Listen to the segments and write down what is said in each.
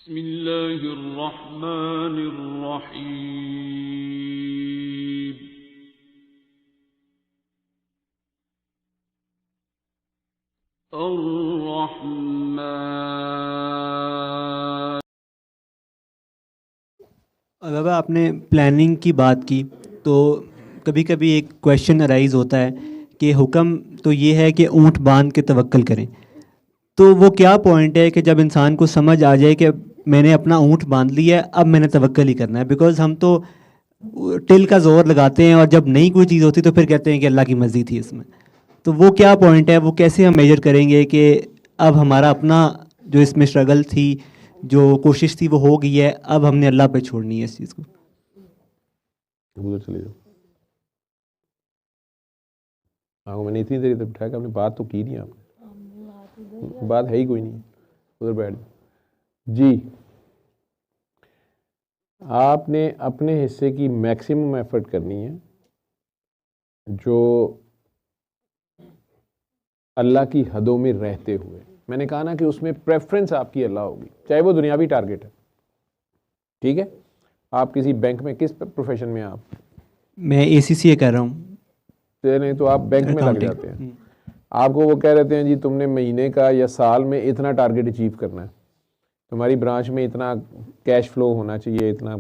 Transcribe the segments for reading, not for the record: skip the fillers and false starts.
बिस्मिल्लाहिर्रहमानिर्रहीम। अर्रहमान। अगर आपने प्लानिंग की बात की तो कभी कभी एक क्वेश्चन अराइज होता है कि हुक्म तो ये है कि ऊँट बांध के तवक्कल करें। तो वो क्या पॉइंट है कि जब इंसान को समझ आ जाए कि मैंने अपना ऊँट बांध लिया है, अब मैंने तवक्कल ही करना है। बिकॉज़ हम तो टिल का ज़ोर लगाते हैं और जब नई कोई चीज़ होती है तो फिर कहते हैं कि अल्लाह की मर्ज़ी थी इसमें। तो वो क्या पॉइंट है, वो कैसे हम मेजर करेंगे कि अब हमारा अपना जो इसमें स्ट्रगल थी, जो कोशिश थी वो हो गई है, अब हमने अल्लाह पे छोड़नी है इस चीज़ को। उधर चले जाओ। हाँ, मैंने इतनी देर तक बिठाया कि आपने बात तो की नहीं। आपने बात है ही कोई नहीं। उधर बैठ जाओ जी। आपने अपने हिस्से की मैक्सिमम एफर्ट करनी है, जो अल्लाह की हदों में रहते हुए। मैंने कहा ना कि उसमें प्रेफरेंस आपकी अल्लाह होगी, चाहे वो दुनियावी टारगेट है। ठीक है, आप किसी बैंक में, किस प्रोफेशन में आप? मैं ACCA कर रहा हूँ। नहीं तो आप बैंक में लग जाते हैं। आपको वो कह देते हैं जी तुमने महीने का या साल में इतना टारगेट अचीव करना है, तुम्हारी ब्रांच में इतना कैश फ्लो होना चाहिए, इतना,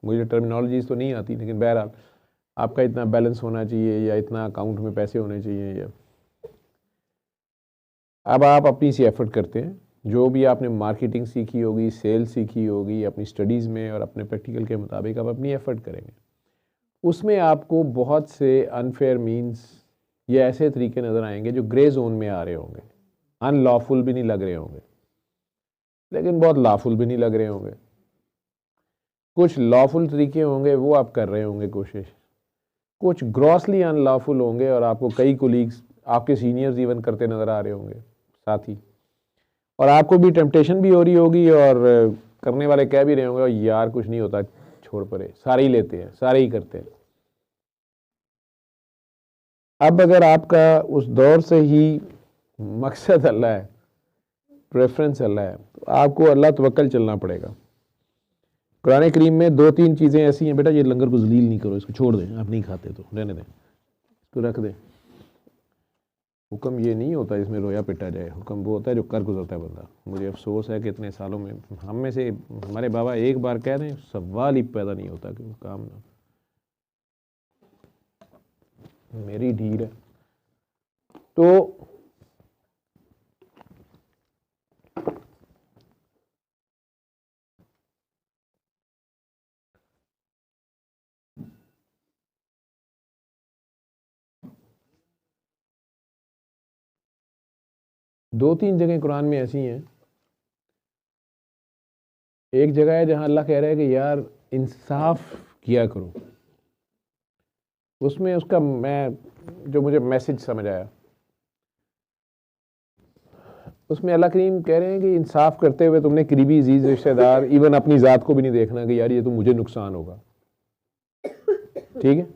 मुझे टर्मिनोलॉजीज तो नहीं आती, लेकिन बहरहाल आपका इतना बैलेंस होना चाहिए या इतना अकाउंट में पैसे होने चाहिए। या अब आप अपनी सी एफर्ट करते हैं, जो भी आपने मार्केटिंग सीखी होगी, सेल सीखी होगी अपनी स्टडीज़ में और अपने प्रैक्टिकल के मुताबिक आप अपनी एफर्ट करेंगे। उसमें आपको बहुत से अनफेयर मीन्स या ऐसे तरीके नज़र आएंगे जो ग्रे जोन में आ रहे होंगे। अनलॉफुल भी नहीं लग रहे होंगे, लेकिन बहुत लॉफुल भी नहीं लग रहे होंगे। कुछ लॉफुल तरीके होंगे, वो आप कर रहे होंगे कोशिश। कुछ ग्रॉसली अनलॉफुल होंगे और आपको कई कोलीग्स, आपके सीनियर्स इवन करते नज़र आ रहे होंगे साथी, और आपको भी टेम्पटेशन भी हो रही होगी और करने वाले कह भी रहे होंगे यार कुछ नहीं होता, छोड़ परे, सारे ही लेते हैं, सारे ही करते हैं। अब अगर आपका उस दौर से ही मकसद अल्लाह है, प्रेफरेंस अल्लाह है, तो आपको अल्लाह तवक्कल चलना पड़ेगा। कुरान करीम में 2-3 चीज़ें ऐसी हैं, बेटा ये लंगर को जलील नहीं करो, इसको छोड़ दें, आप नहीं खाते तो रहने दें, इसको रख दें। हुक्म ये नहीं होता इसमें रोया पिटा जाए, हुक्म वो होता है जो कर गुजरता है बंदा। मुझे अफसोस है कि इतने सालों में हम में से हमारे बाबा एक बार कह दें सवाल ही पैदा नहीं होता कि वो काम ना, मेरी ढीर है। तो दो तीन जगह कुरान में ऐसी हैं। एक जगह है जहां अल्लाह कह रहा है कि यार इंसाफ किया करो। उसमें उसका जो मुझे मैसेज समझ आया, उसमें अल्लाह करीम कह रहे हैं कि इंसाफ करते हुए तुमने करीबी अजीज रिश्तेदार, इवन अपनी ज़ात को भी नहीं देखना कि यार ये तो मुझे नुकसान होगा, ठीक है,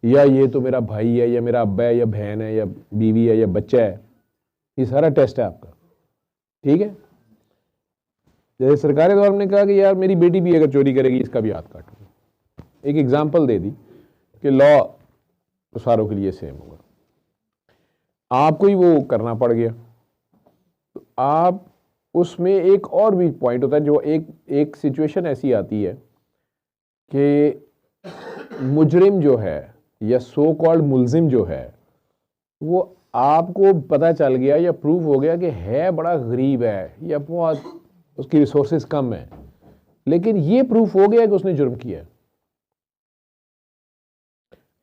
या ये तो मेरा भाई है या मेरा अब्बा है या बहन है या बीवी है या बच्चा है, ये सारा टेस्ट है आपका। ठीक है, जैसे सरकारी दौर में कहा कि यार मेरी बेटी भी अगर चोरी करेगी इसका भी हाथ काटूंगा, एक एग्जाम्पल दे दी कि लॉ तो सारों के लिए सेम होगा, आपको ही वो करना पड़ गया। तो आप उसमें एक और भी पॉइंट होता है, जो एक सिचुएशन ऐसी आती है कि मुजरिम जो है या सो कॉल्ड मुलजिम जो है, वो आपको पता चल गया या प्रूव हो गया कि है बड़ा गरीब है या बहुत उसकी रिसोर्सेज कम है, लेकिन ये प्रूफ हो गया कि उसने जुर्म किया है।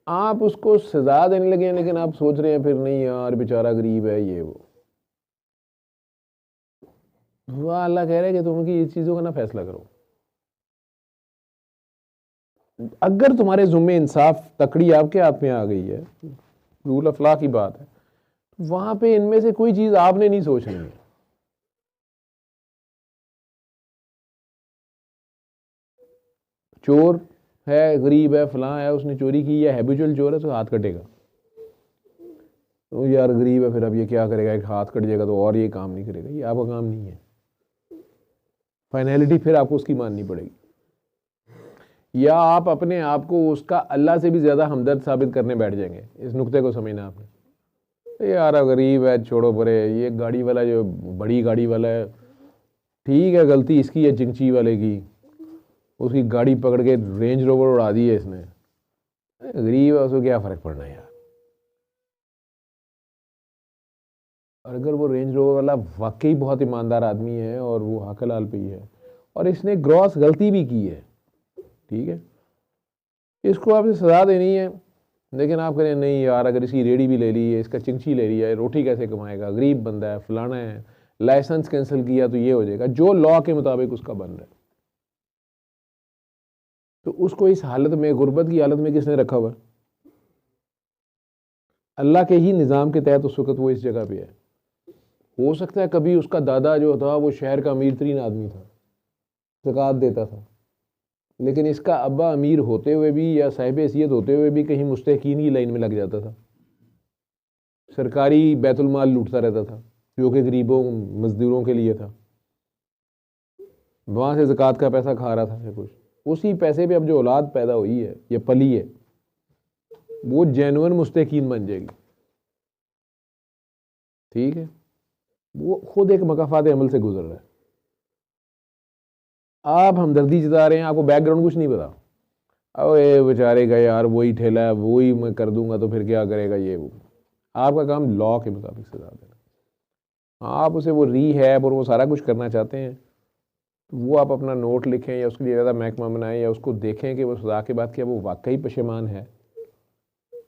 आप उसको सजा देने लगे हैं, लेकिन आप सोच रहे हैं फिर नहीं यार बेचारा गरीब है ये वो अल्लाह कह रहे हैं कि तुम की ये चीजों का ना फैसला करो। अगर तुम्हारे जुम्मे इंसाफ तकड़ी आपके हाथ में आ गई है, रूल ऑफ लॉ की बात है, वहां पे इनमें से कोई चीज आपने नहीं सोचनी है। चोर है, गरीब है, फलां है, उसने चोरी की, या हैबिचुअल चोर है तो हाथ कटेगा। तो यार गरीब है, फिर अब ये क्या करेगा, एक हाथ कट जाएगा तो और ये काम नहीं करेगा, ये आपका काम नहीं है। फाइनलिटी फिर आपको उसकी माननी पड़ेगी, या आप अपने आप को उसका अल्लाह से भी ज़्यादा हमदर्द साबित करने बैठ जाएंगे। इस नुक्ते को समझना आपने। यार गरीब है, छोड़ो परे, ये गाड़ी वाला जो बड़ी गाड़ी वाला है, ठीक है गलती इसकी है चिंची वाले की, उसकी गाड़ी पकड़ के रेंज रोवर उड़ा दी है इसने, गरीब है उसको क्या फ़र्क पड़ना है यार। और अगर वो रेंज रोवर वाला वाकई बहुत ईमानदार आदमी है और वो हक हलाल पे ही है और इसने ग्रॉस गलती भी की है, ठीक है, इसको आपने सजा देनी है, लेकिन आप करें नहीं यार अगर इसकी रेडी भी ले ली है, इसका चिंची ले लिया है, रोटी कैसे कमाएगा, गरीब बंदा है, फलाना है, लाइसेंस कैंसिल किया तो ये हो जाएगा, जो लॉ के मुताबिक उसका बन रहा है। तो उसको इस हालत में, गुर्बत की हालत में किसने रखा हुआ है? अल्लाह के ही निज़ाम के तहत उस वक्त वो इस जगह पे है। हो सकता है कभी उसका दादा जो था वो शहर का अमीर तरीन आदमी था, ज़कात देता था, लेकिन इसका अब्बा अमीर होते हुए भी या साहिब हैसियत होते हुए भी कहीं मुस्तहकीन की लाइन में लग जाता था, सरकारी बैतुल माल लूटता रहता था जो कि गरीबों मजदूरों के लिए था, वहाँ से ज़कात का पैसा खा रहा था कुछ, उसी पैसे पे अब जो औलाद पैदा हुई है या पली है वो जेन्युइन मुस्तहकीन बन जाएगी, ठीक है, वो खुद एक मकाफात अमल से गुजर रहा है। आप हमदर्दी जता रहे हैं, आपको बैकग्राउंड कुछ नहीं पता, अब ये बेचारे का यार वही ठेला है, वही मैं कर दूंगा तो फिर क्या करेगा ये वो। आपका काम लॉ के मुताबिक सजा देना। आप उसे वो रीहैब और वो सारा कुछ करना चाहते हैं तो वो आप अपना नोट लिखें या उसके लिए ज़्यादा महकमा बनाएं या उसको देखें कि वो सजा के बाद क्या वो वाकई पशेमान है,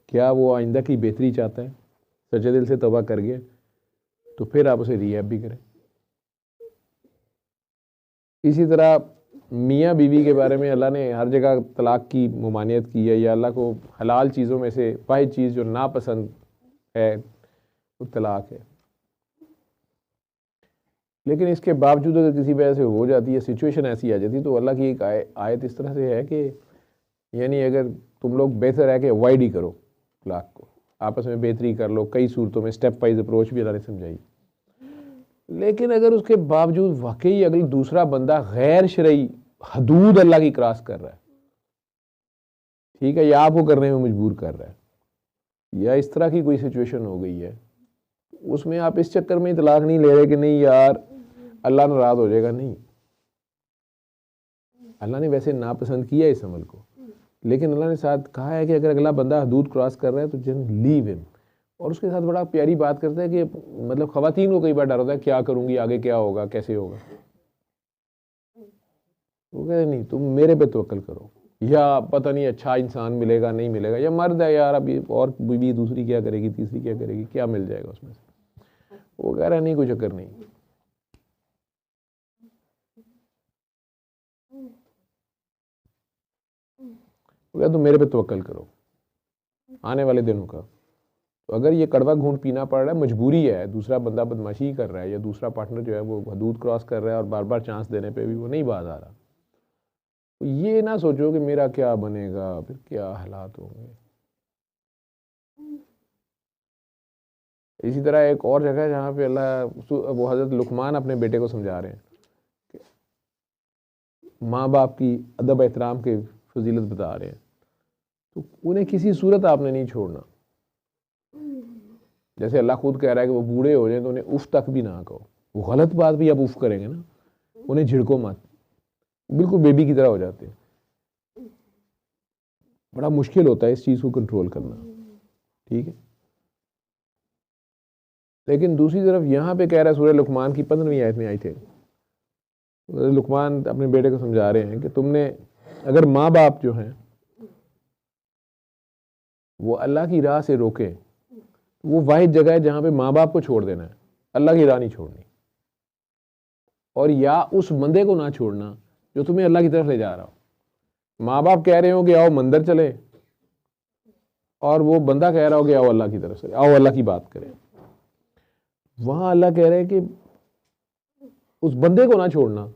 क्या वो आइंदा की बेहतरी चाहता है, सच्चे दिल से तौबा कर गया तो फिर आप उसे रीहैब भी करें। इसी तरह मियाँ बीवी के बारे में अल्लाह ने हर जगह तलाक की ममानियत की है, या अल्लाह को हलाल चीज़ों में से वाहिद चीज़ जो नापसंद है वो तलाक है। लेकिन इसके बावजूद अगर किसी वजह से हो जाती है, सिचुएशन ऐसी आ जाती है, तो अल्लाह की एक आयत इस तरह से है कि यानी अगर तुम लोग बेहतर है कि अवॉइड ही करो तलाक को, आपस में बेहतरी कर लो, कई सूरतों में स्टेप वाइज अप्रोच भी अल्लाह ने समझाई। लेकिन अगर उसके बावजूद वाकई अगर दूसरा बंदा गैर शरई हदूद अल्लाह की क्रॉस कर रहा है, ठीक है, या आपको करने में मजबूर कर रहा है, या इस तरह की कोई सिचुएशन हो गई है, उसमें आप इस चक्कर में तलाक नहीं ले रहे कि नहीं यार अल्लाह नाराज हो जाएगा, नहीं, अल्लाह ने वैसे नापसंद किया इस अमल को, लेकिन अल्लाह ने साथ कहा है कि अगर अगला बंदा हदूद क्रॉस कर रहा है तो जन लीव हिम। और उसके साथ बड़ा प्यारी बात करता है कि मतलब ख़वातीन को कई बार डर होता है क्या करूंगी, आगे क्या होगा, कैसे होगा, वो कहते नहीं तुम मेरे पे तवक्कल करो, या पता नहीं अच्छा इंसान मिलेगा नहीं मिलेगा, या मर्द है यार अभी और बीवी दूसरी क्या करेगी, तीसरी क्या करेगी, क्या मिल जाएगा उसमें से, वो कह रहा है नहीं कोई चक्कर नहीं, वो कहता तुम मेरे पे तवक्कल करो आने वाले दिनों का। तो अगर ये कड़वा घूंट पीना पड़ रहा है, मजबूरी है, दूसरा बंदा बदमाशी कर रहा है या दूसरा पार्टनर जो है वो हदूद क्रॉस कर रहा है और बार बार चांस देने पे भी वो नहीं बाज आ रहा, तो ये ना सोचो कि मेरा क्या बनेगा, फिर क्या हालात होंगे। इसी तरह एक और जगह है जहाँ पे अल्लाह वो हज़रत लुकमान अपने बेटे को समझा रहे हैं कि माँ बाप की अदब एहतराम की फजीलत बता रहे हैं, तो उन्हें किसी सूरत आपने नहीं छोड़ना। जैसे अल्लाह खुद कह रहा है कि वो बूढ़े हो जाए तो उन्हें उफ तक भी ना कहो, वो गलत बात भी आप उफ करेंगे ना, उन्हें झिड़को मत, बिल्कुल बेबी की तरह हो जाते हैं। बड़ा मुश्किल होता है इस चीज़ को कंट्रोल करना, ठीक है। लेकिन दूसरी तरफ यहाँ पे कह रहा है, सूरह लुकमान की 15वीं आयत में आई थे, लुकमान अपने बेटे को समझा रहे हैं कि तुमने अगर माँ बाप जो हैं वो अल्लाह की राह से रोके, वो वाहिद जगह है जहाँ पे माँ बाप को छोड़ देना है, अल्लाह की राह नहीं छोड़नी, और या उस बंदे को ना छोड़ना जो तुम्हें अल्लाह की तरफ ले जा रहा हो। माँ बाप कह रहे हो कि आओ मंदिर चले, और वो बंदा कह रहा हो कि आओ अल्लाह की तरफ से, आओ अल्लाह की बात करें, वहां अल्लाह कह रहे हैं कि उस बंदे को ना छोड़ना,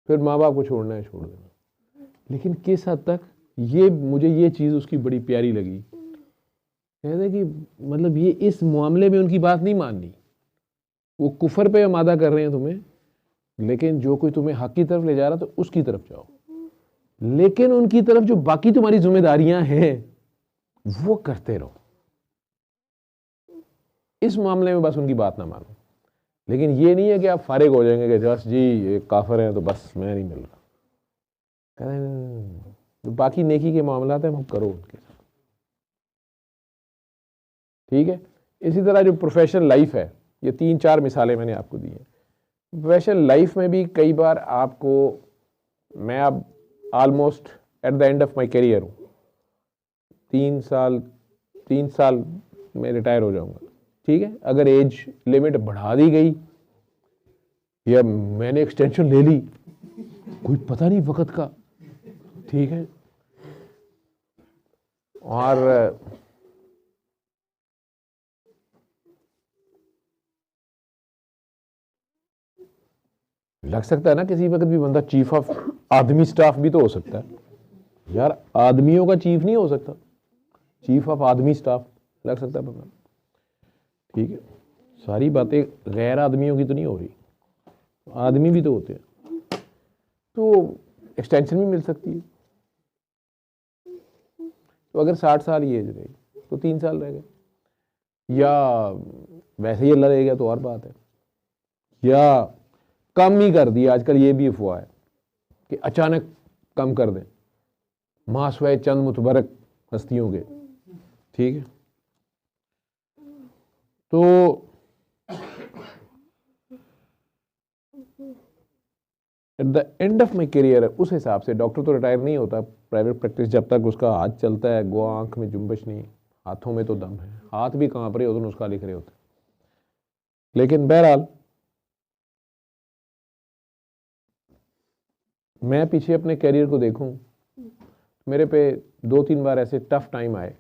फिर माँ बाप को छोड़ना है छोड़ देना। लेकिन किस हद तक, ये मुझे ये चीज़ उसकी बड़ी प्यारी लगी, कहते कि मतलब ये इस मामले में उनकी बात नहीं माननी, वो कुफर पे आमादा कर रहे हैं तुम्हें, लेकिन जो कोई तुम्हें हक की तरफ ले जा रहा तो उसकी तरफ जाओ, लेकिन उनकी तरफ जो बाकी तुम्हारी जिम्मेदारियां हैं वो करते रहो। इस मामले में बस उनकी बात ना मानो, लेकिन ये नहीं है कि आप फारिग हो जाएंगे कि बस जी ये काफिर है तो बस मैं नहीं मिल रहा। तो बाकी नेकी के मामलात हैं वो करो उनके साथ, ठीक है। इसी तरह जो प्रोफेशनल लाइफ है, ये 3-4 मिसालें मैंने आपको दी हैं। प्रोफेशनल लाइफ में भी कई बार आपको, मैं अब almost at the end of my career हूँ, 3 साल में रिटायर हो जाऊंगा, ठीक है। अगर एज लिमिट बढ़ा दी गई या मैंने एक्सटेंशन ले ली, कोई पता नहीं वक्त का, ठीक है। और लग सकता है ना किसी वक्त भी बंदा चीफ ऑफ आदमी स्टाफ भी तो हो सकता है यार, आदमियों का चीफ नहीं हो सकता, चीफ ऑफ आदमी स्टाफ लग सकता है बंदा, ठीक है। सारी बातें गैर आदमियों की तो नहीं हो रही, आदमी भी तो होते हैं, तो एक्सटेंशन भी मिल सकती है। तो अगर 60 साल ही एज रही तो 3 साल रह गए, या वैसे ही अल्लाह रहेगा तो और बात है, या कम ही कर दिया। आजकल ये भी अफवाह है कि अचानक कम कर दें, मासवे चंद मुतबरक हस्तियों के, ठीक है। तो at the end of my career उस हिसाब से डॉक्टर तो रिटायर नहीं होता, प्राइवेट प्रैक्टिस जब तक उसका हाथ चलता है, गो आंख में जुम्बश नहीं, हाथों में तो दम है, हाथ भी कांप रहे होते, नुस्खा लिख रहे होते। लेकिन बहरहाल मैं पीछे अपने कैरियर को देखूं, मेरे पे 2-3 बार ऐसे टफ टाइम आए।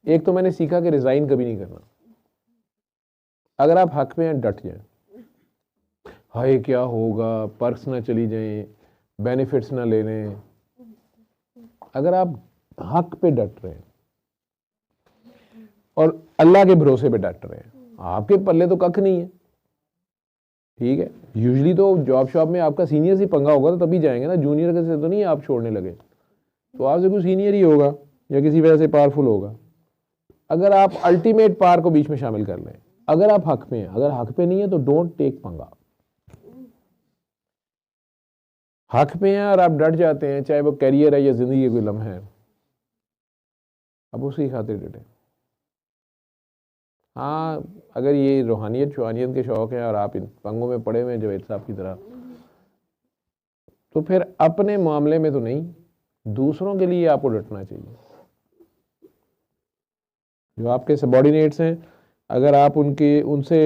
एक तो मैंने सीखा कि रिजाइन कभी नहीं करना, अगर आप हक में हैं डट जाएं, हाय क्या होगा, पर्क्स ना चली जाएं, बेनिफिट्स ना ले लें। अगर आप हक पे डट रहे हैं और अल्लाह के भरोसे पे डट रहे हैं, आपके पल्ले तो कख नहीं है, ठीक है। यूजुअली तो जॉब शॉप में आपका सीनियर से पंगा होगा तो तभी जाएंगे ना, जूनियर के से तो नहीं आप छोड़ने लगे, तो आपसे कोई सीनियर ही होगा या किसी वजह से पावरफुल होगा। अगर आप अल्टीमेट पावर को बीच में शामिल कर लें, अगर आप हक में हैं, अगर हक पे नहीं है तो डोंट टेक पंगा। हक में हैं और आप डट जाते हैं, चाहे वो कैरियर है या जिंदगी के कोई लम्हा है, अब उसकी खातिर डटे। हाँ, अगर ये रूहानियत शुहानियत के शौक हैं और आप इन पंगों में पड़े हुए हैं जवेद साहब की तरह, तो फिर अपने मामले में तो नहीं, दूसरों के लिए आपको डटना चाहिए। जो आपके सबॉर्डिनेट्स हैं, अगर आप उनसे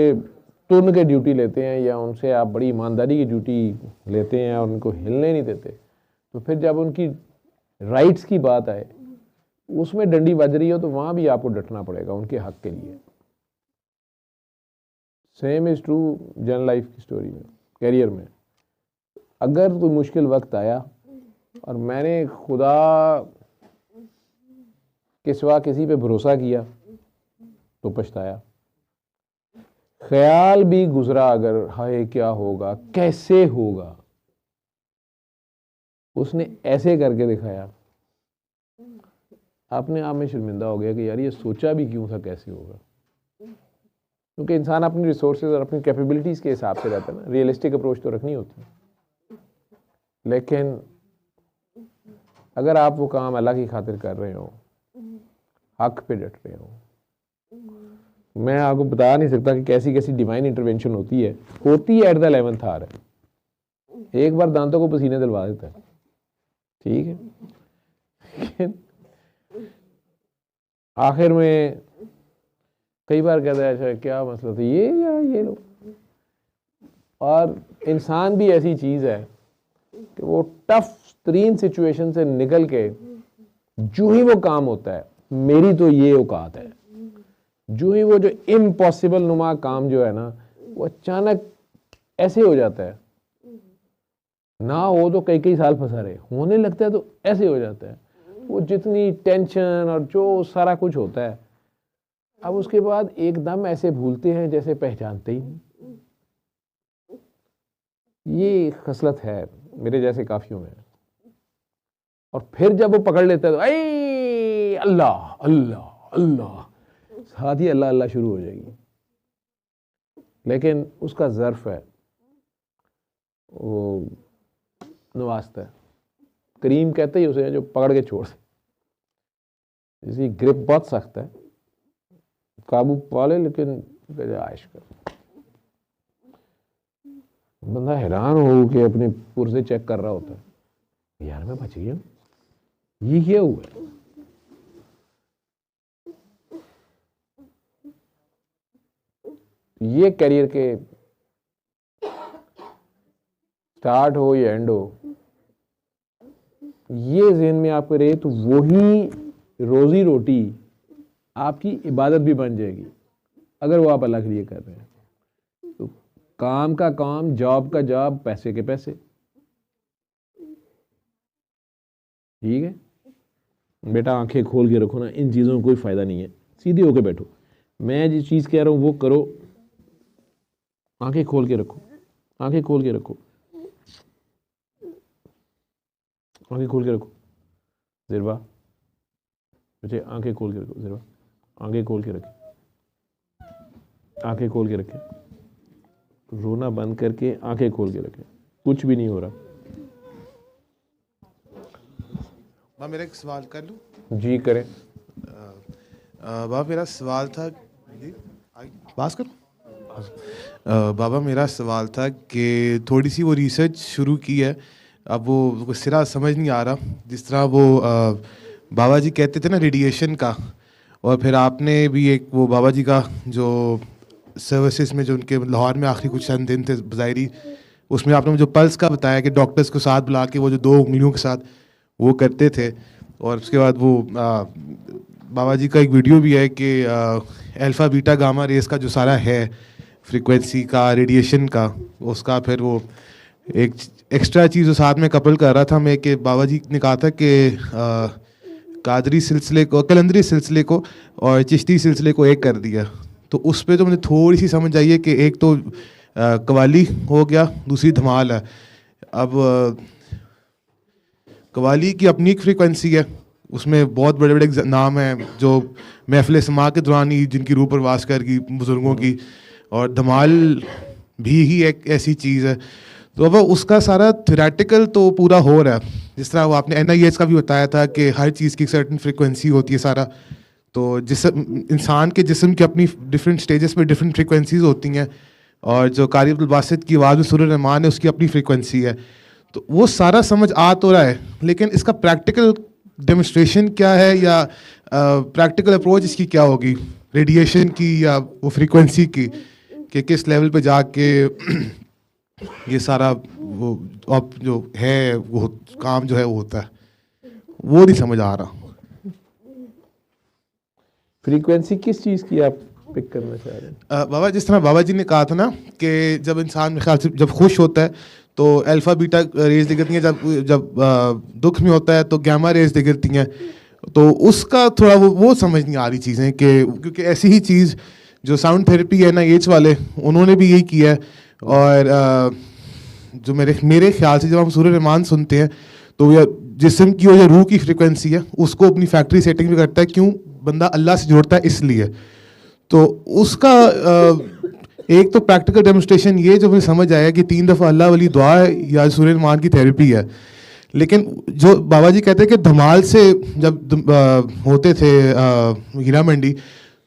तुन के ड्यूटी लेते हैं या उनसे आप बड़ी ईमानदारी की ड्यूटी लेते हैं और उनको हिलने नहीं देते, तो फिर जब उनकी राइट्स की बात आए, उसमें डंडी बज रही हो, तो वहाँ भी आपको डटना पड़ेगा उनके हक के लिए। सेम इज़ ट्रू जन लाइफ की स्टोरी में, कैरियर में। अगर कोई मुश्किल वक्त आया और मैंने खुदा के सिवा किसी पे भरोसा किया तो पछताया, ख्याल भी गुजरा अगर हाय क्या होगा, कैसे होगा, उसने ऐसे करके दिखाया, अपने आप में शर्मिंदा हो गया कि यार ये सोचा भी क्यों था कैसे होगा। क्योंकि इंसान अपनी रिसोर्सेज और अपनी कैपेबिलिटीज़ के हिसाब से रहता है ना, रियलिस्टिक अप्रोच तो रखनी होती है। लेकिन अगर आप वो काम अल्लाह की खातिर कर रहे हो, हक पे डट रहे हो, मैं आपको बता नहीं सकता कि कैसी कैसी डिवाइन इंटरवेंशन होती है एट द 11th आवर। एक बार दांतों को पसीने दिलवा देता है, ठीक है, लेकिन आखिर में कई बार कहता है अच्छा क्या मसला था ये या ये लो। और इंसान भी ऐसी चीज़ है कि वो टफ तरीन सिचुएशन से निकल के जो ही वो काम होता है, मेरी तो ये औकात है, जो ही वो जो इम्पॉसिबल नुमा काम जो है ना, वो अचानक ऐसे हो जाता है, ना हो तो कई कई साल फंसा रहे, होने लगता है तो ऐसे हो जाता है। वो जितनी टेंशन और जो सारा कुछ होता है, अब उसके बाद एकदम ऐसे भूलते हैं जैसे पहचानते ही नहीं। ये खसलत है मेरे जैसे काफियों में। और फिर जब वो पकड़ लेता है तो ऐ अल्लाह अल्लाह अल्लाह, साथ ही अल्लाह अल्लाह शुरू हो जाएगी। लेकिन उसका ज़र्फ है, वो नवाजता है। करीम कहते ही उसे जो पकड़ के छोड़ दे, इसकी ग्रिप बहुत सख्त है, काबू पा ले लेकिन आयश कर। बंदा हैरान हो के अपने पुर्जे चेक कर रहा होता है, यार मैं बच गया, ये क्या हुआ है? ये करियर के स्टार्ट हो या एंड हो, ये ज़हन में आपके रहे तो वही रोजी रोटी आपकी इबादत भी बन जाएगी, अगर वो आप अल्लाह के लिए कर रहे हैं। तो काम का काम, जॉब का जॉब, पैसे के पैसे। ठीक है बेटा, आंखें खोल के रखो ना, इन चीज़ों में कोई फ़ायदा नहीं है, सीधे होके बैठो। मैं जिस चीज़ कह रहा हूँ वो करो, आंखें खोल के रखो, आंखें खोल के रखो, आंखें खोल के रखो। ज़िरवा बच्चे, आंखें खोल के रखो। ज़िरवा आंखें खोल के रखे, आंखें खोल के रखे, रोना बंद करके आंखें खोल के रखे, कुछ भी नहीं हो रहा। मैं मेरा एक सवाल कर लूँ? जी करें। बाबा मेरा सवाल था, बात करूँ? बाबा मेरा सवाल था कि थोड़ी सी वो रिसर्च शुरू की है, अब वो सिरा समझ नहीं आ रहा। जिस तरह वो बाबा जी कहते थे ना रेडिएशन का, और फिर आपने भी एक वो बाबा जी का जो सर्विसेज में जो उनके लाहौर में आखिरी कुछ चंद दिन थे ज़ाहिरी, उसमें आपने जो पल्स का बताया कि डॉक्टर्स को साथ बुला के वो जो 2 उंगलियों के साथ वो करते थे। और उसके बाद वो बाबा जी का एक वीडियो भी है कि अल्फ़ा बीटा गामा रेस का जो सारा है फ्रीक्वेंसी का, रेडिएशन का, उसका फिर वो एक एक्स्ट्रा चीज़ साथ में कपल कर रहा था मैं, कि बाबा जी ने कहा था कि कादरी सिलसिले को, कलंदरी सिलसिले को और चिश्ती सिलसिले को एक कर दिया। तो उस पर तो मुझे थोड़ी सी समझ आई है कि एक तो कवाली हो गया, दूसरी धमाल है। अब कवाली की अपनी एक फ्रीक्वेंसी है, उसमें बहुत बड़े बड़े नाम हैं जो महफिल समा के दौरान ही जिनकी रूह परवास कर की बुज़ुर्गों की, और धमाल भी ही एक ऐसी चीज़ है। तो अब उसका सारा थ्योरेटिकल तो पूरा हो रहा है, जिस तरह वो आपने NIH का भी बताया था कि हर चीज़ की सर्टन फ्रीक्वेंसी होती है सारा। तो इंसान के जिस्म की अपनी डिफरेंट स्टेजेस में डिफरेंट फ्रीक्वेंसीज होती हैं, और जो कारी अब्दुल बासित की आवाज़ में सूरज रहमान है उसकी अपनी फ्रीक्वेंसी है। तो वो सारा समझ आ तो रहा है, लेकिन इसका प्रैक्टिकल डेमोन्स्ट्रेशन क्या है, या प्रैक्टिकल अप्रोच इसकी क्या होगी, रेडिएशन की या वो फ्रीक्वेंसी की, कि किस लेवल पे जाके ये सारा वो अब जो है वो काम जो है वो होता है, वो नहीं समझ आ रहा। फ्रीक्वेंसी किस चीज़ की आप पिक करना चाह रहे हैं? बाबा जिस तरह बाबा जी ने कहा था ना कि जब इंसान मेरे ख्याल से जब खुश होता है तो अल्फ़ा बीटा रेज निकलती हैं, जब दुख में होता है तो गामा रेज निकलती हैं। तो उसका थोड़ा वो समझ नहीं आ रही चीज़ें, कि क्योंकि ऐसी ही चीज़ जो साउंड थेरेपी है NIH वाले उन्होंने भी यही किया है। और जो मेरे ख्याल से जब हम सूरज रहमान सुनते हैं तो यह जिस्म की और जो रूह की फ्रीक्वेंसी है उसको अपनी फैक्ट्री सेटिंग भी करता है, क्यों बंदा अल्लाह से जोड़ता है इसलिए। तो उसका एक तो प्रैक्टिकल डेमोन्स्ट्रेशन ये जो मुझे समझ आया कि 3 दफ़ा अल्लाह वाली दुआ या सूरज रहमान की थेरेपी है। लेकिन जो बाबा जी कहते हैं कि धमाल से जब होते थे हीरा मंडी,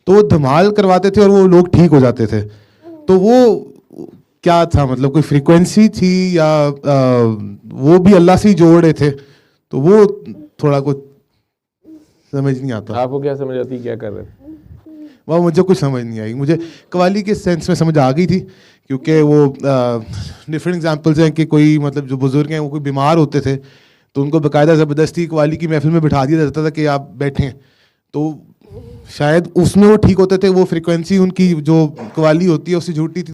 तो वो धमाल करवाते थे और वो लोग ठीक हो जाते थे। तो वो क्या था, मतलब कोई फ्रीक्वेंसी थी या वो भी अल्लाह से ही जोड़ रहे थे? तो वो थोड़ा कुछ समझ नहीं आता। आपको क्या समझ आती, क्या कर रहे हैं? वह मुझे कुछ समझ नहीं आई। मुझे कवाली के सेंस में समझ आ गई थी, क्योंकि वो डिफरेंट एग्जांपल्स हैं कि कोई मतलब जो बुजुर्ग हैं वो कोई बीमार होते थे तो उनको बाकायदा ज़बरदस्ती कवाली की महफिल में बिठा दिया जाता था कि आप बैठें, तो शायद उसमें वो ठीक होते थे। वो फ्रीक्वेंसी उनकी जो कवाली होती है उससे जुड़ती थी।